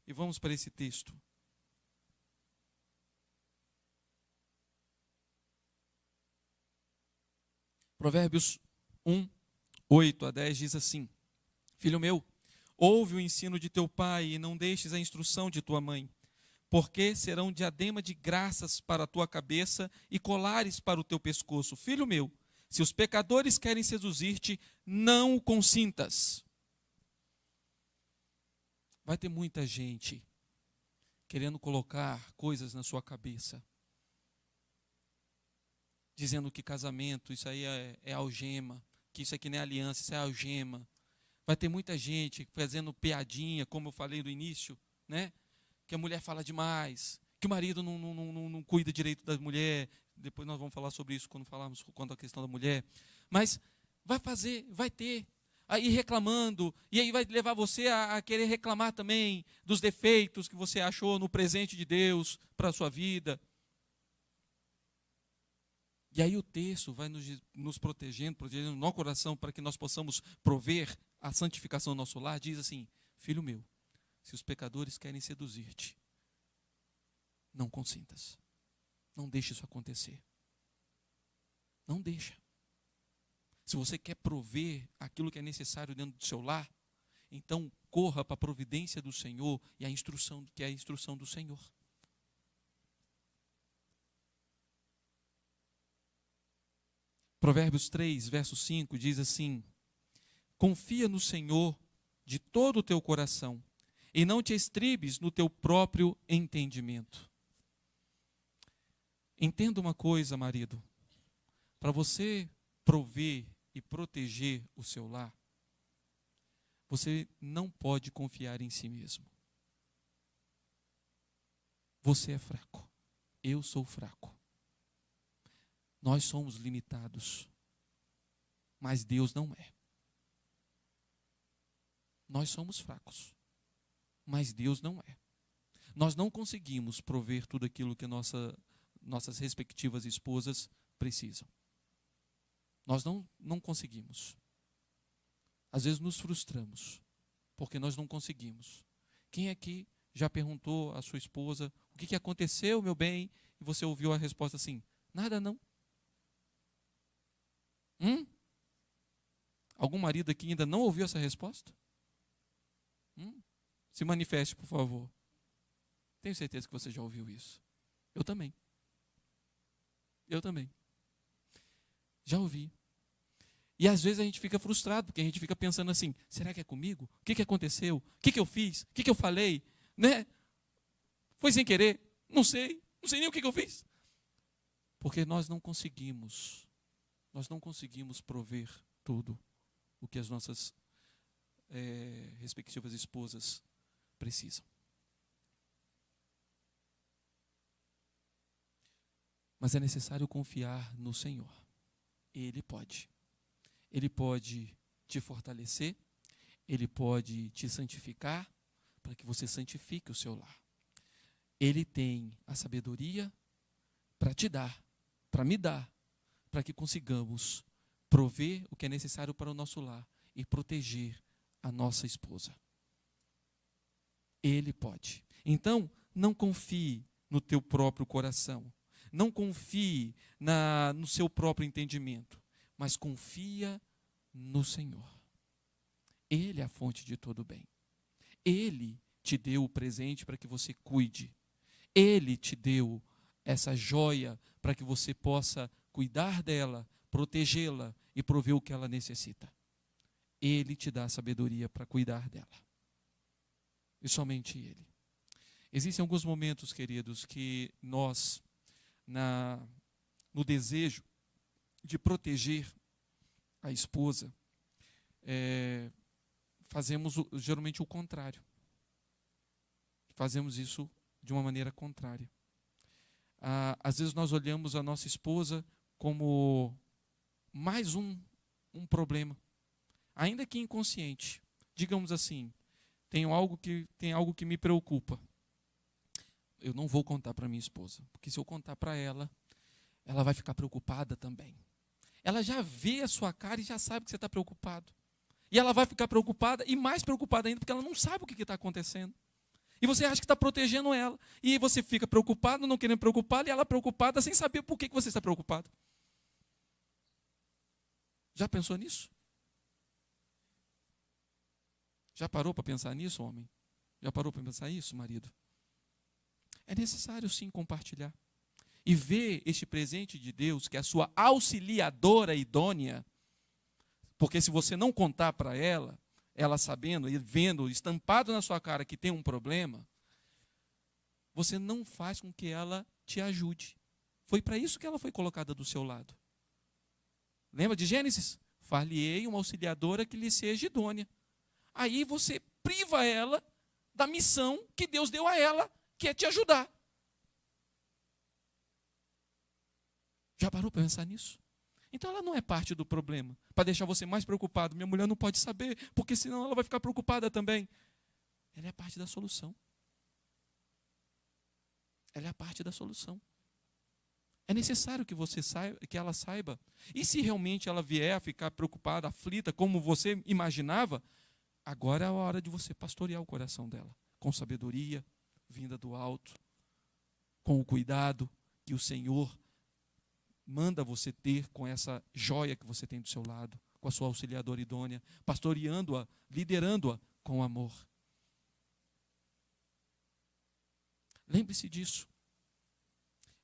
e vamos para esse texto. Provérbios 1, 8 a 10 diz assim: Filho meu, ouve o ensino de teu pai e não deixes a instrução de tua mãe, porque serão diadema de graças para a tua cabeça e colares para o teu pescoço. Filho meu, se os pecadores querem seduzir-te, não o consintas. Vai ter muita gente querendo colocar coisas na sua cabeça, dizendo que casamento, isso aí é algema, que isso aqui não é aliança, isso é algema. Vai ter muita gente fazendo piadinha, como eu falei no início, né? Que a mulher fala demais, que o marido não cuida direito da mulher. Depois nós vamos falar sobre isso quando falarmos quanto à questão da mulher. Mas vai ter. Aí reclamando, e aí vai levar você a querer reclamar também dos defeitos que você achou no presente de Deus para a sua vida. E aí o texto vai nos protegendo o nosso coração para que nós possamos prover a santificação do nosso lar. Diz assim: filho meu, se os pecadores querem seduzir-te, não consintas. Não deixe isso acontecer. Não deixa. Se você quer prover aquilo que é necessário dentro do seu lar, então corra para a providência do Senhor e a instrução, que é a instrução do Senhor. Provérbios 3, verso 5 diz assim: confia no Senhor de todo o teu coração e não te estribes no teu próprio entendimento. Entenda uma coisa, marido, para você prover e proteger o seu lar, você não pode confiar em si mesmo. Você é fraco, eu sou fraco. Nós somos limitados, mas Deus não é. Nós somos fracos, mas Deus não é. Nós não conseguimos prover tudo aquilo que nossas respectivas esposas precisam. Nós não conseguimos. Às vezes nos frustramos, porque nós não conseguimos. Quem aqui já perguntou à sua esposa: o que aconteceu, meu bem? E você ouviu a resposta assim: nada não. Algum marido aqui ainda não ouviu essa resposta? Se manifeste, por favor. Tenho certeza que você já ouviu isso. Eu também. Já ouvi. E às vezes a gente fica frustrado, porque a gente fica pensando assim: será que é comigo? O que aconteceu? O que eu fiz? O que eu falei? Né? Foi sem querer? Não sei nem o que eu fiz. Porque nós não conseguimos prover tudo o que as nossas respectivas esposas precisam. Mas é necessário confiar no Senhor. Ele pode te fortalecer, Ele pode te santificar, para que você santifique o seu lar. Ele tem a sabedoria para te dar, para me dar, para que consigamos prover o que é necessário para o nosso lar e proteger a nossa esposa. Ele pode. Então, não confie no teu próprio coração, não confie no seu próprio entendimento, mas confia no Senhor. Ele é a fonte de todo bem. Ele te deu o presente para que você cuide. Ele te deu essa joia para que você possa cuidar dela, protegê-la e prover o que ela necessita. Ele te dá a sabedoria para cuidar dela. E somente Ele. Existem alguns momentos, queridos, que nós, no desejo de proteger a esposa, fazemos geralmente o contrário. Fazemos isso de uma maneira contrária. Às vezes nós olhamos a nossa esposa como mais um problema, ainda que inconsciente. Digamos assim, tem algo que me preocupa. Eu não vou contar para minha esposa, porque se eu contar para ela, ela vai ficar preocupada também. ela já vê a sua cara e já sabe que você está preocupado. E ela vai ficar preocupada, e mais preocupada ainda, porque ela não sabe o que está acontecendo. E você acha que está protegendo ela. E você fica preocupado, não querendo preocupar, e ela preocupada, sem saber por que você está preocupado. Já pensou nisso? Já parou para pensar nisso, homem? Já parou para pensar nisso, marido? É necessário, sim, compartilhar. E ver este presente de Deus, que é a sua auxiliadora idônea, porque se você não contar para ela, ela sabendo e vendo estampado na sua cara que tem um problema, você não faz com que ela te ajude. Foi para isso que ela foi colocada do seu lado. Lembra de Gênesis? Far-lhe-ei uma auxiliadora que lhe seja idônea. Aí você priva ela da missão que Deus deu a ela, que é te ajudar. Já parou para pensar nisso? Então ela não é parte do problema, para deixar você mais preocupado. Minha mulher não pode saber, porque senão ela vai ficar preocupada também. Ela é parte da solução. Ela é parte da solução. É necessário que você saiba, que ela saiba. E se realmente ela vier a ficar preocupada, aflita, como você imaginava, agora é a hora de você pastorear o coração dela, com sabedoria, vinda do alto, com o cuidado que o Senhor manda você ter com essa joia que você tem do seu lado, com a sua auxiliadora idônea, pastoreando-a, liderando-a com amor. Lembre-se disso.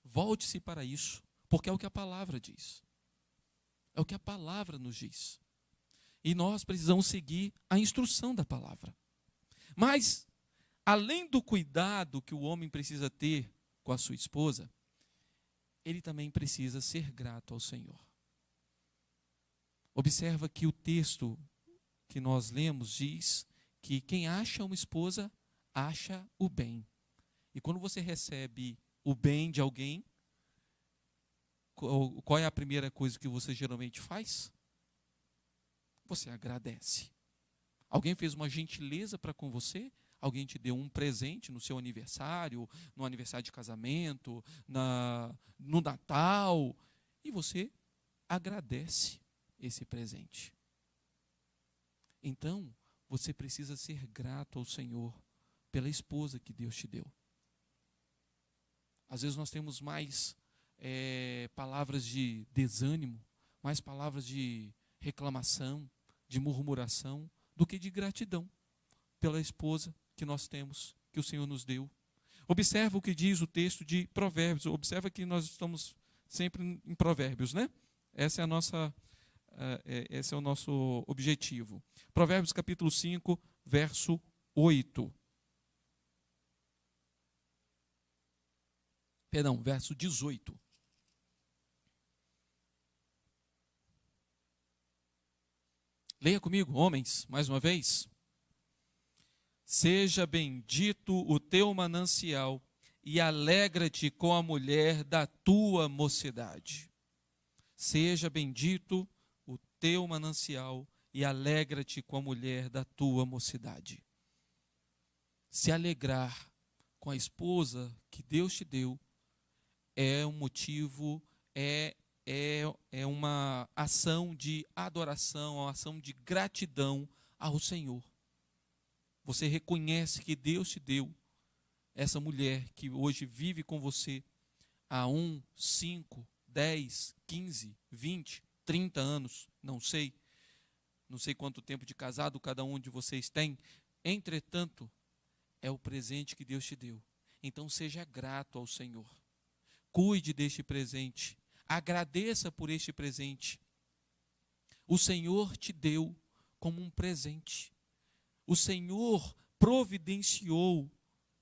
Volte-se para isso, porque é o que a palavra diz. É o que a palavra nos diz. E nós precisamos seguir a instrução da palavra. Mas, além do cuidado que o homem precisa ter com a sua esposa, ele também precisa ser grato ao Senhor. Observa que o texto que nós lemos diz que quem acha uma esposa, acha o bem. E quando você recebe o bem de alguém, qual é a primeira coisa que você geralmente faz? Você agradece. Alguém fez uma gentileza para com você? Alguém te deu um presente no seu aniversário, no aniversário de casamento, no Natal, e você agradece esse presente. Então, você precisa ser grato ao Senhor pela esposa que Deus te deu. Às vezes nós temos mais palavras de desânimo, mais palavras de reclamação, de murmuração, do que de gratidão pela esposa que nós temos, que o Senhor nos deu. Observa o que diz o texto de Provérbios. Observa que nós estamos sempre em Provérbios, né? Esse é o nosso objetivo. Provérbios capítulo 5, verso 8. Perdão, verso 18. Leia comigo, homens, mais uma vez. Seja bendito o teu manancial e alegra-te com a mulher da tua mocidade. Seja bendito o teu manancial e alegra-te com a mulher da tua mocidade. Se alegrar com a esposa que Deus te deu é um motivo, é uma ação de adoração, uma ação de gratidão ao Senhor. Você reconhece que Deus te deu essa mulher que hoje vive com você há 1, 5, 10, 15, 20, 30 anos, não sei quanto tempo de casado cada um de vocês tem. Entretanto, é o presente que Deus te deu. Então seja grato ao Senhor. Cuide deste presente. Agradeça por este presente. O Senhor te deu como um presente. O Senhor providenciou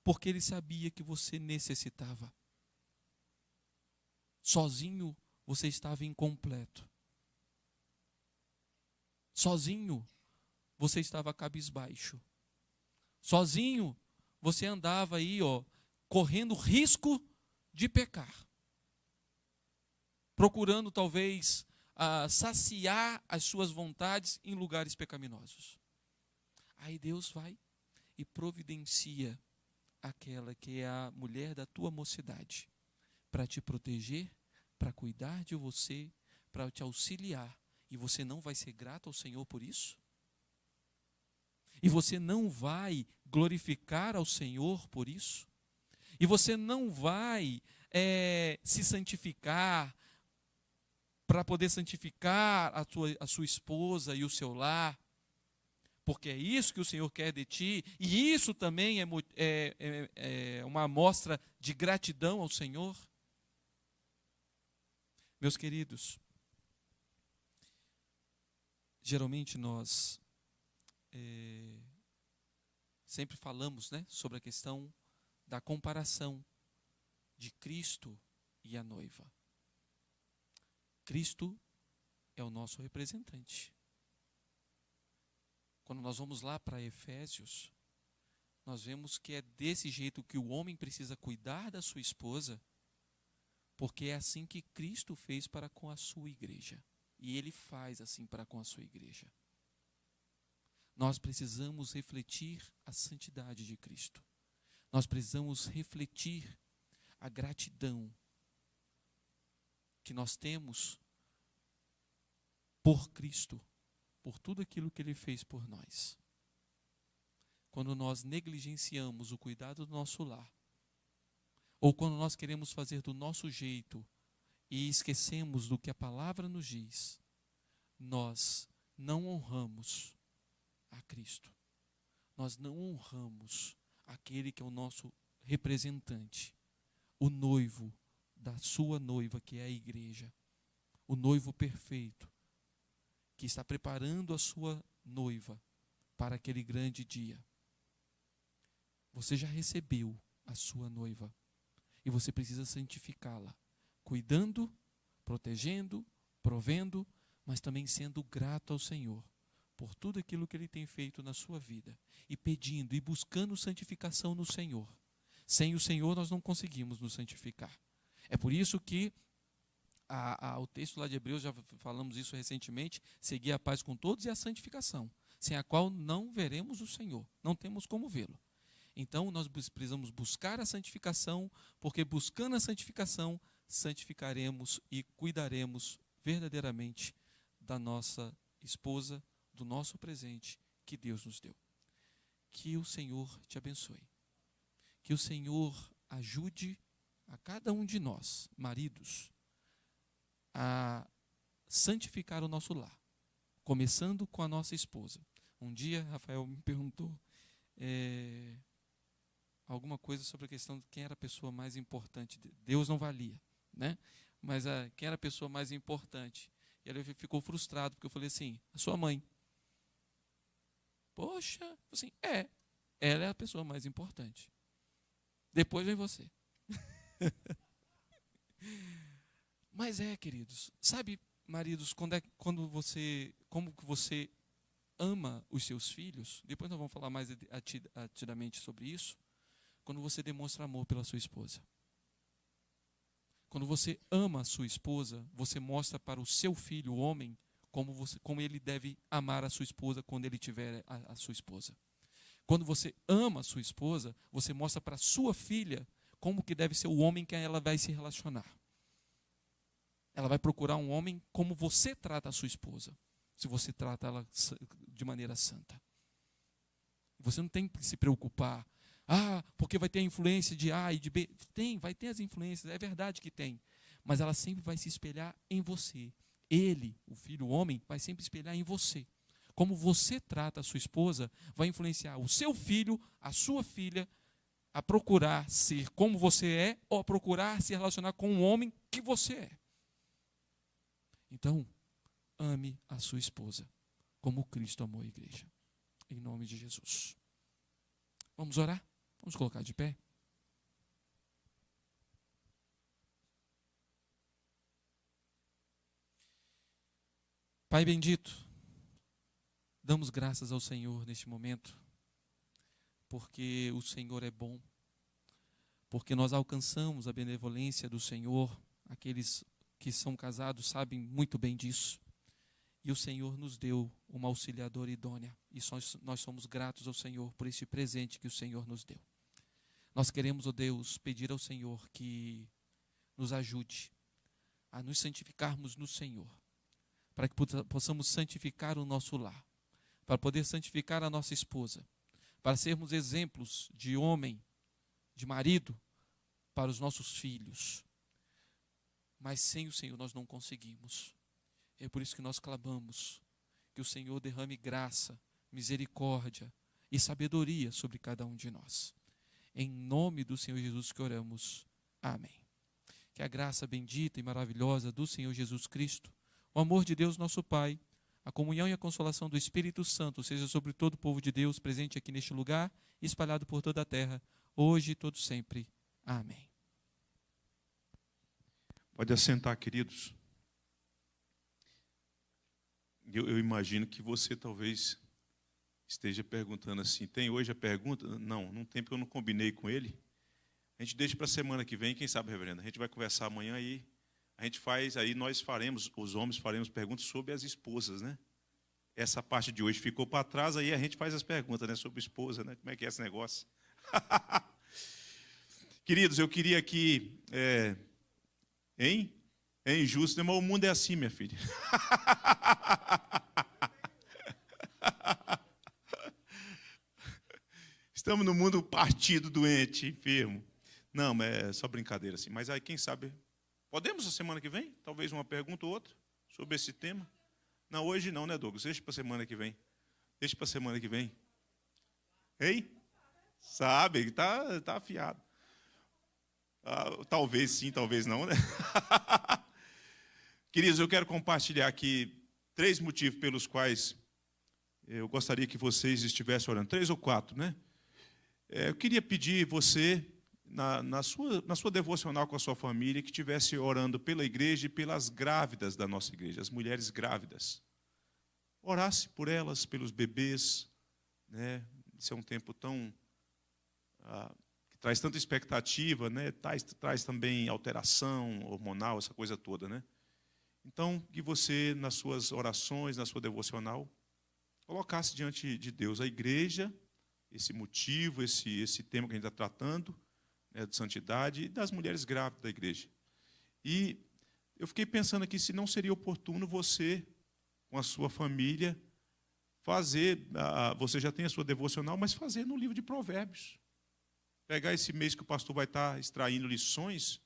porque Ele sabia que você necessitava. Sozinho você estava incompleto. Sozinho você estava cabisbaixo. Sozinho você andava aí, correndo risco de pecar. Procurando talvez saciar as suas vontades em lugares pecaminosos. Aí Deus vai e providencia aquela que é a mulher da tua mocidade, para te proteger, para cuidar de você, para te auxiliar, e você não vai ser grato ao Senhor por isso? E você não vai glorificar ao Senhor por isso? E você não vai se santificar para poder santificar a sua esposa e o seu lar? Porque é isso que o Senhor quer de ti, e isso também é uma amostra de gratidão ao Senhor. Meus queridos, geralmente nós sempre falamos, né, sobre a questão da comparação de Cristo e a noiva. Cristo é o nosso representante. Quando nós vamos lá para Efésios, nós vemos que é desse jeito que o homem precisa cuidar da sua esposa, porque é assim que Cristo fez para com a sua igreja. E Ele faz assim para com a sua igreja. Nós precisamos refletir a santidade de Cristo. Nós precisamos refletir a gratidão que nós temos por Cristo, por tudo aquilo que Ele fez por nós. Quando nós negligenciamos o cuidado do nosso lar, ou quando nós queremos fazer do nosso jeito e esquecemos do que a palavra nos diz, nós não honramos a Cristo. Nós não honramos aquele que é o nosso representante, o noivo da sua noiva, que é a igreja, o noivo perfeito, que está preparando a sua noiva para aquele grande dia. Você já recebeu a sua noiva e você precisa santificá-la, cuidando, protegendo, provendo, mas também sendo grato ao Senhor por tudo aquilo que Ele tem feito na sua vida, e pedindo e buscando santificação no Senhor. Sem o Senhor nós não conseguimos nos santificar. É por isso que o texto lá de Hebreus, já falamos isso recentemente, seguir a paz com todos e a santificação, sem a qual não veremos o Senhor, não temos como vê-lo. Então nós precisamos buscar a santificação, porque buscando a santificação, santificaremos e cuidaremos verdadeiramente da nossa esposa, do nosso presente que Deus nos deu. Que o Senhor te abençoe. Que o Senhor ajude a cada um de nós, maridos, a santificar o nosso lar, começando com a nossa esposa. Um dia, Rafael me perguntou alguma coisa sobre a questão de quem era a pessoa mais importante. Deus não valia, né? Mas quem era a pessoa mais importante? E ele ficou frustrado, porque eu falei assim, a sua mãe. Poxa, assim, ela é a pessoa mais importante. Depois vem você. Mas queridos, sabe, maridos, como que você ama os seus filhos? Depois nós vamos falar mais atidamente sobre isso. Quando você demonstra amor pela sua esposa. Quando você ama a sua esposa, você mostra para o seu filho, o homem, como ele deve amar a sua esposa quando ele tiver a sua esposa. Quando você ama a sua esposa, você mostra para a sua filha como que deve ser o homem que ela vai se relacionar. Ela vai procurar um homem como você trata a sua esposa, se você trata ela de maneira santa. Você não tem que se preocupar, porque vai ter a influência de A e de B. Vai ter as influências, é verdade que tem, mas ela sempre vai se espelhar em você. Ele, o filho, o homem, vai sempre espelhar em você. Como você trata a sua esposa, vai influenciar o seu filho, a sua filha, a procurar ser como você é, ou a procurar se relacionar com o homem que você é. Então, ame a sua esposa, como Cristo amou a igreja. Em nome de Jesus. Vamos orar? Vamos colocar de pé? Pai bendito, damos graças ao Senhor neste momento, porque o Senhor é bom, porque nós alcançamos a benevolência do Senhor. Aqueles que são casados sabem muito bem disso. E o Senhor nos deu uma auxiliadora idônea, e nós somos gratos ao Senhor por este presente que o Senhor nos deu. Nós queremos, ó Deus, pedir ao Senhor que nos ajude a nos santificarmos no Senhor, para que possamos santificar o nosso lar, para poder santificar a nossa esposa, para sermos exemplos de homem, de marido, para os nossos filhos. Mas sem o Senhor nós não conseguimos. É por isso que nós clamamos que o Senhor derrame graça, misericórdia e sabedoria sobre cada um de nós. Em nome do Senhor Jesus que oramos. Amém. Que a graça bendita e maravilhosa do Senhor Jesus Cristo, o amor de Deus nosso Pai, a comunhão e a consolação do Espírito Santo seja sobre todo o povo de Deus presente aqui neste lugar e espalhado por toda a terra, hoje e todo sempre. Amém. Pode assentar, queridos. Eu imagino que você talvez esteja perguntando assim, tem hoje a pergunta? Não, não tem, porque eu não combinei com ele. A gente deixa para a semana que vem, quem sabe, reverendo? A gente vai conversar amanhã aí. A gente faz, aí nós faremos, os homens faremos perguntas sobre as esposas, né? Essa parte de hoje ficou para trás, aí a gente faz as perguntas, né, sobre esposa, né? Como é que é esse negócio? Queridos, eu queria aqui, É injusto, mas o mundo é assim, minha filha. Estamos no mundo partido, doente, enfermo. Não, mas é só brincadeira assim. Mas aí, quem sabe, podemos a semana que vem? Talvez uma pergunta ou outra sobre esse tema? Não, hoje não, né, Douglas? Deixa para a semana que vem. Deixa para a semana que vem. Hein? Sabe, está afiado. Talvez sim, talvez não, né? Queridos, eu quero compartilhar aqui 3 motivos pelos quais eu gostaria que vocês estivessem orando. 3 ou 4, né? Eu queria pedir você, na sua devocional com a sua família, que estivesse orando pela igreja e pelas grávidas da nossa igreja, as mulheres grávidas. Orasse por elas, pelos bebês, né? Isso é um tempo tão... que traz tanta expectativa, né? Traz também alteração hormonal, essa coisa toda, né? Então, que você, nas suas orações, na sua devocional, colocasse diante de Deus a igreja, esse motivo, esse tema que a gente está tratando, né, de santidade, e das mulheres grávidas da igreja. E eu fiquei pensando aqui se não seria oportuno você, com a sua família, fazer, você já tem a sua devocional, mas fazer no livro de Provérbios. Pegar esse mês que o pastor vai estar extraindo lições,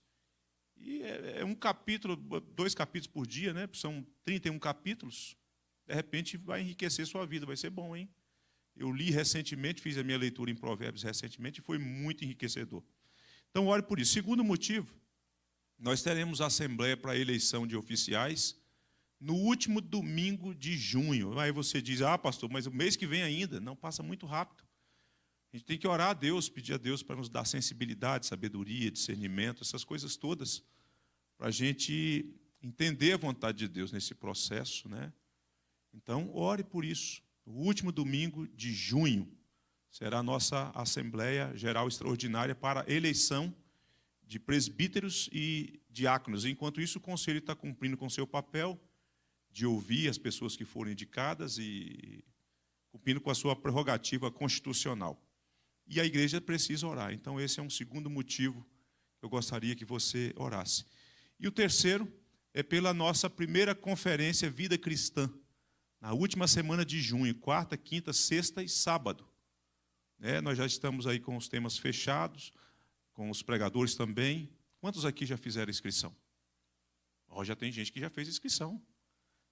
e é um capítulo, 2 capítulos por dia, né? São 31 capítulos. De repente vai enriquecer sua vida, vai ser bom, hein? Eu li recentemente, fiz a minha leitura em Provérbios recentemente, e foi muito enriquecedor. Então, ore por isso. Segundo motivo, nós teremos a assembleia para a eleição de oficiais no último domingo de junho. Aí você diz, pastor, mas o mês que vem ainda. Não, passa muito rápido. A gente tem que orar a Deus, pedir a Deus para nos dar sensibilidade, sabedoria, discernimento, essas coisas todas, para a gente entender a vontade de Deus nesse processo, né? Então, ore por isso. O último domingo de junho será a nossa Assembleia Geral Extraordinária para a eleição de presbíteros e diáconos. Enquanto isso, o conselho está cumprindo com seu papel de ouvir as pessoas que foram indicadas e cumprindo com a sua prerrogativa constitucional. E a igreja precisa orar. Então, esse é um segundo motivo que eu gostaria que você orasse. E o terceiro é pela nossa primeira conferência Vida Cristã, na última semana de junho, 4ª, 5ª, 6ª e sábado. Nós já estamos aí com os temas fechados, com os pregadores também. Quantos aqui já fizeram inscrição? Já tem gente que já fez inscrição.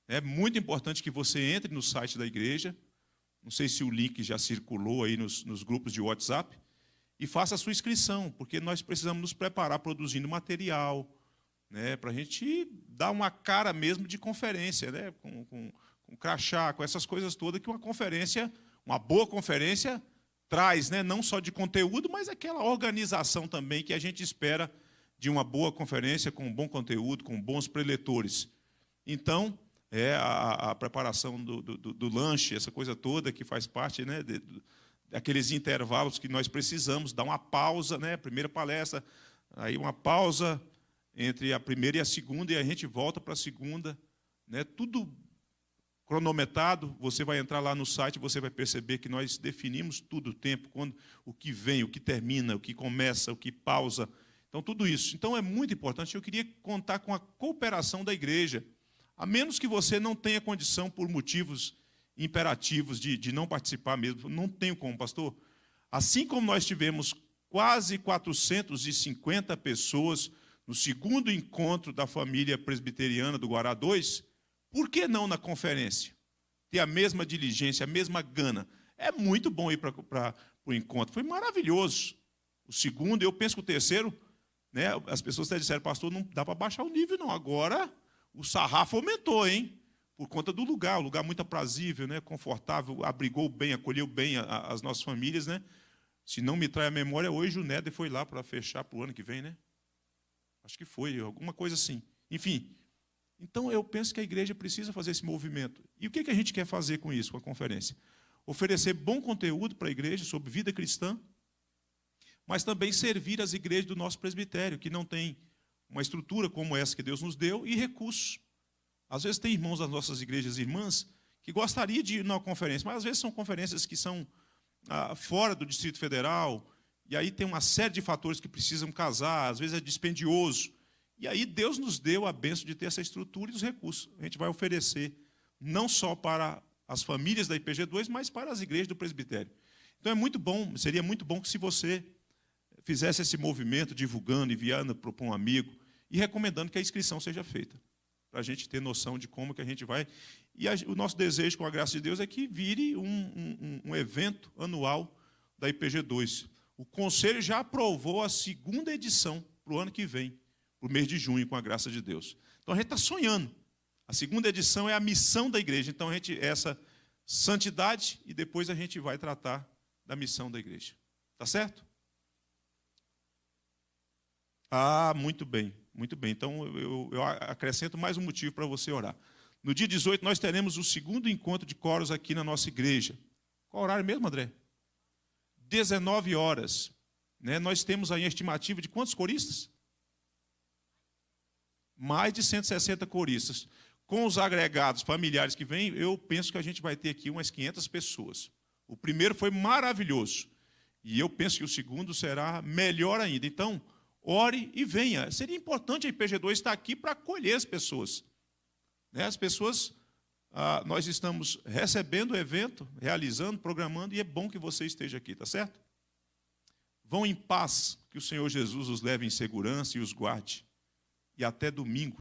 É muito importante que você entre no site da igreja, não sei se o link já circulou aí nos grupos de WhatsApp, e faça a sua inscrição, porque nós precisamos nos preparar produzindo material, né, para a gente dar uma cara mesmo de conferência, né, com crachá, com essas coisas todas que uma conferência, uma boa conferência, traz, né, não só de conteúdo, mas aquela organização também que a gente espera de uma boa conferência, com um bom conteúdo, com bons preletores. Então, a preparação do lanche, essa coisa toda que faz parte, né, daqueles intervalos que nós precisamos, dar uma pausa, né, primeira palestra, aí uma pausa entre a primeira e a segunda, e a gente volta para a segunda, né, tudo cronometrado. Você vai entrar lá no site, você vai perceber que nós definimos tudo o tempo, o que vem, o que termina, o que começa, o que pausa. Então, tudo isso. Então, é muito importante. Eu queria contar com a cooperação da igreja. A menos que você não tenha condição por motivos imperativos de não participar mesmo. Não tenho como, pastor. Assim como nós tivemos quase 450 pessoas no segundo encontro da família presbiteriana do Guará 2, por que não na conferência? Ter a mesma diligência, a mesma gana. É muito bom ir para o encontro. Foi maravilhoso. O segundo, eu penso que o terceiro, né, as pessoas até disseram, pastor, não dá para baixar o nível, não. Agora, o sarrafo aumentou, hein? Por conta do lugar, um lugar muito aprazível, né, confortável, abrigou bem, acolheu bem as nossas famílias, né? Se não me trai a memória, hoje o Néder foi lá para fechar para o ano que vem, né? Acho que foi, alguma coisa assim. Enfim, então eu penso que a igreja precisa fazer esse movimento. E o que a gente quer fazer com isso, com a conferência? Oferecer bom conteúdo para a igreja sobre vida cristã, mas também servir as igrejas do nosso presbitério, que não tem uma estrutura como essa que Deus nos deu, e recursos. Às vezes tem irmãos das nossas igrejas irmãs que gostariam de ir numa conferência, mas às vezes são conferências que são fora do Distrito Federal, e aí tem uma série de fatores que precisam casar, às vezes é dispendioso. E aí Deus nos deu a bênção de ter essa estrutura e os recursos. A gente vai oferecer não só para as famílias da IPG2, mas para as igrejas do presbitério. Então é muito bom, seria muito bom que se você fizesse esse movimento, divulgando, enviando para um amigo e recomendando que a inscrição seja feita, para a gente ter noção de como que a gente vai. E o nosso desejo, com a graça de Deus, é que vire um evento anual da IPG2. O Conselho já aprovou a segunda edição para o ano que vem, para o mês de junho, com a graça de Deus. Então, a gente está sonhando. A segunda edição é a missão da igreja. Então, essa santidade, e depois a gente vai tratar da missão da igreja. Tá certo? Muito bem, muito bem. Então, eu acrescento mais um motivo para você orar. No dia 18, nós teremos o segundo encontro de coros aqui na nossa igreja. Qual horário mesmo, André? 19 horas. Né? Nós temos aí a estimativa de quantos coristas? Mais de 160 coristas. Com os agregados familiares que vêm, eu penso que a gente vai ter aqui umas 500 pessoas. O primeiro foi maravilhoso. E eu penso que o segundo será melhor ainda. Então, ore e venha. Seria importante a IPG2 estar aqui para acolher as pessoas. Né? As pessoas, nós estamos recebendo o evento, realizando, programando, e é bom que você esteja aqui, tá certo? Vão em paz, que o Senhor Jesus os leve em segurança e os guarde. E até domingo.